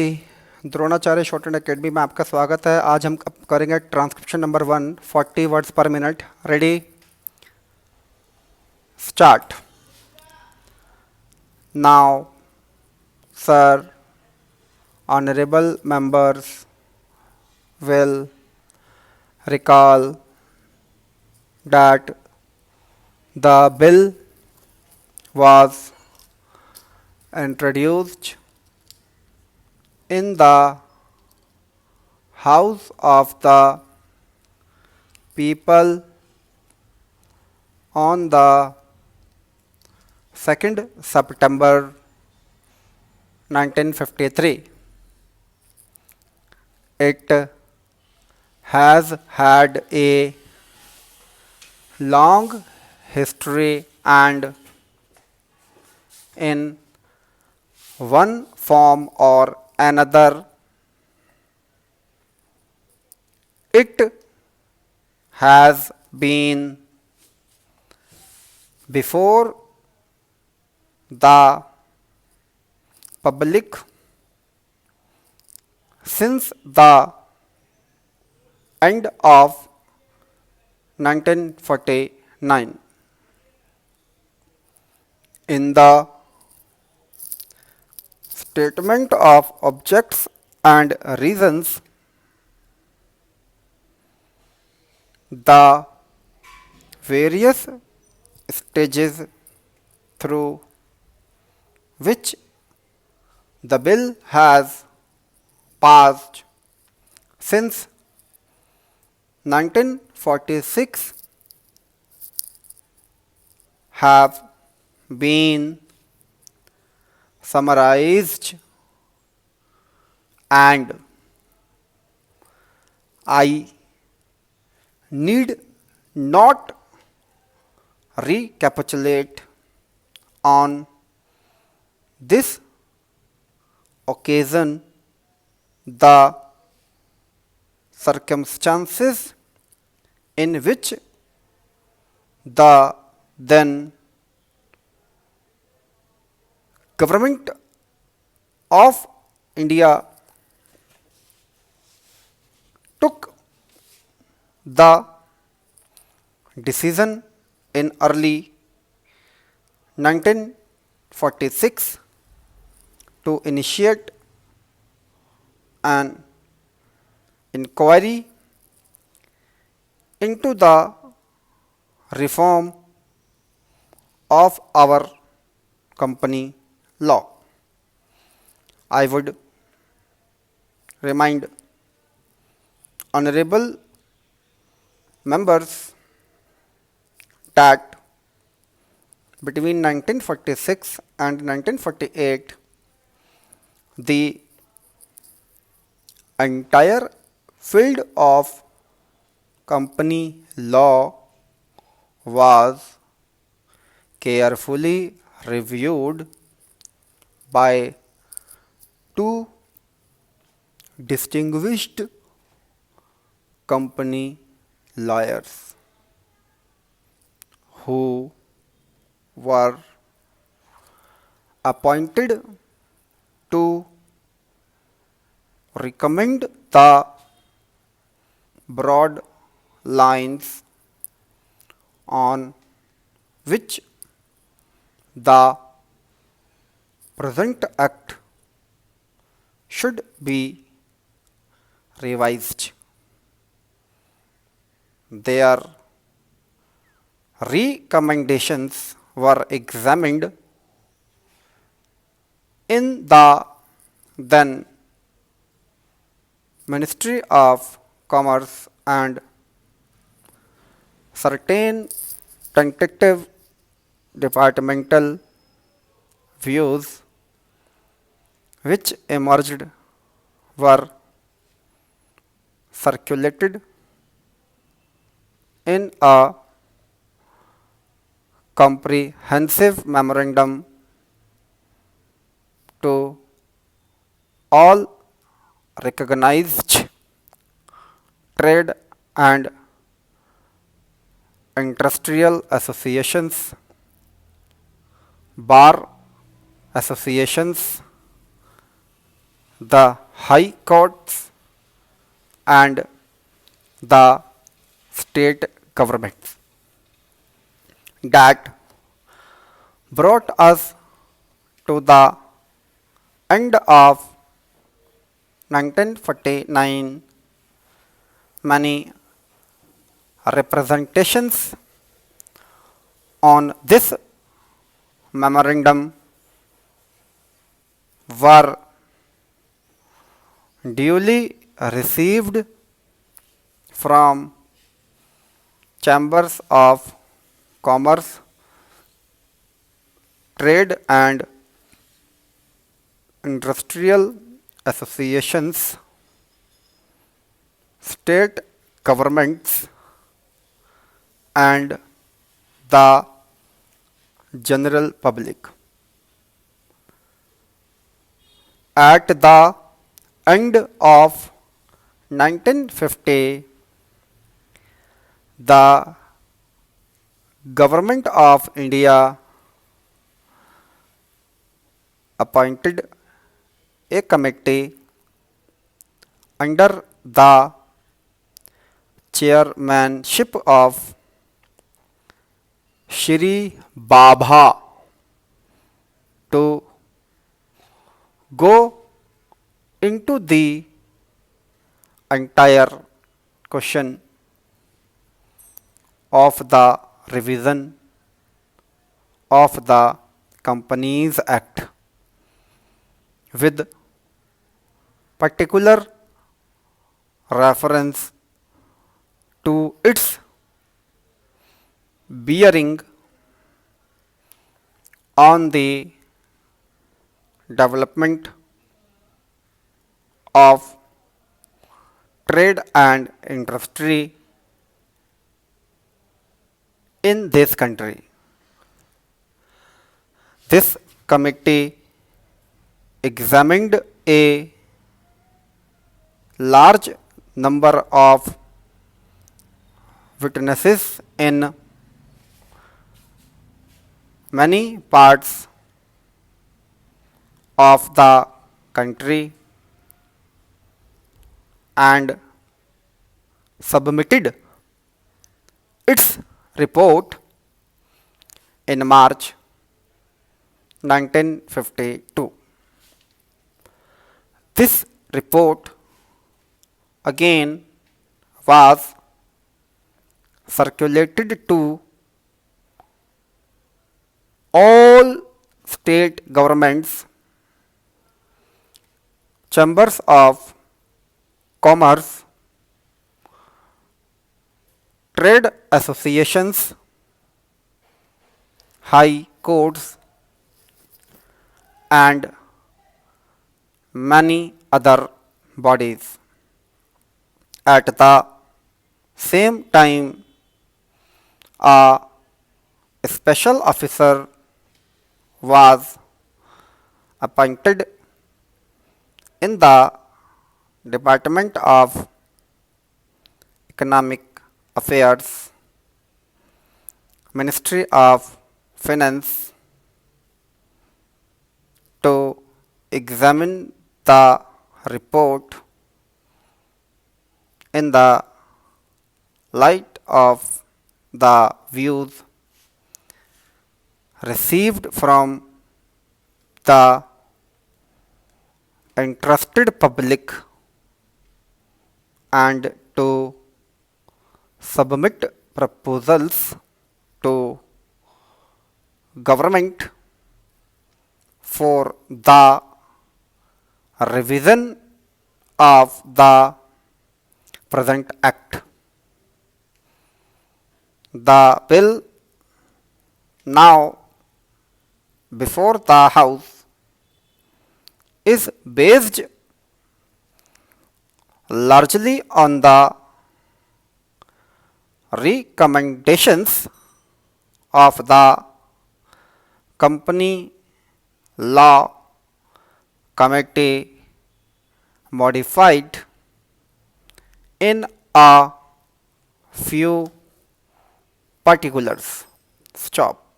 Dronacharya short and academy में आपका स्वागत है। आज हम करेंगे ट्रांसक्रिप्शन नंबर 1, 40 वर्ड्स पर minute. Ready, start. Now sir, honourable members will recall that the bill was introduced in the House of the People on the 2nd September 1953. It has had a long history and in one form or another it has been before the public since the end of 1949. In the statement of objects and reasons, the various stages through which the bill has passed since 1946 have been summarized, and I need not recapitulate on this occasion the circumstances in which the then government of India took the decision in early 1946 to initiate an inquiry into the reform of our company law. I would remind honorable members that between 1946 and 1948 the entire field of company law was carefully reviewed by two distinguished company lawyers who were appointed to recommend the broad lines on which the present act should be revised. Their recommendations were examined in the then Ministry of Commerce, and certain tentative departmental views which emerged were circulated in a comprehensive memorandum to all recognized trade and industrial associations, bar associations, the high courts and the state governments that brought us to the end of 1949. Many representations on this memorandum were duly received from chambers of commerce, trade and industrial associations, state governments and the general public. At the end of 1950, the Government of India appointed a committee under the chairmanship of Shri Bhabha to go into the entire question of the revision of the Companies Act with particular reference to its bearing on the development of trade and industry in this country. This committee examined a large number of witnesses in many parts of the country and submitted its report in March 1952. This report again was circulated to all state governments, chambers of commerce, trade associations, high courts, and many other bodies. At the same time, a special officer was appointed in the Department of Economic Affairs, Ministry of Finance, to examine the report in the light of the views received from the interested public and to submit proposals to government for the revision of the present act. The bill now before the House is based largely on the recommendations of the Company Law Committee, modified in a few particulars. Stop.